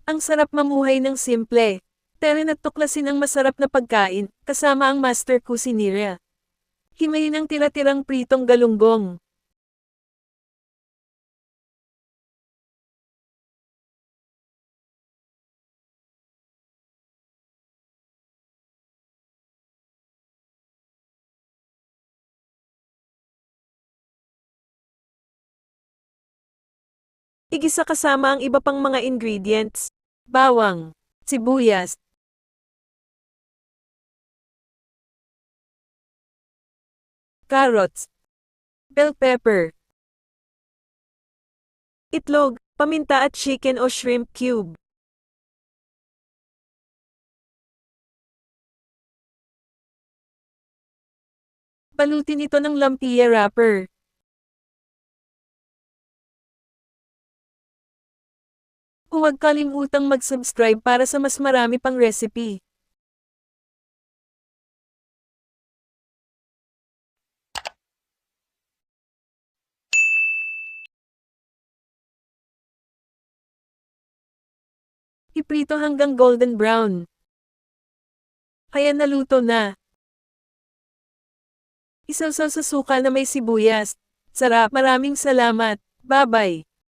Ang sarap mamuhay ng simple. Tara at tuklasin ang masarap na pagkain, kasama ang master cuisiniera. Himayin ang tira-tirang pritong galunggong. Igisa kasama ang iba pang mga ingredients. Bawang, sibuyas, carrots, bell pepper, itlog, paminta at chicken o shrimp cube. Balutin ito ng lumpia wrapper. Huwag kalimutang mag-subscribe para sa mas marami pang recipe. Iprito hanggang golden brown. Kaya naluto na. Isawsaw sa suka na may sibuyas. Sarap, maraming salamat. Bye-bye.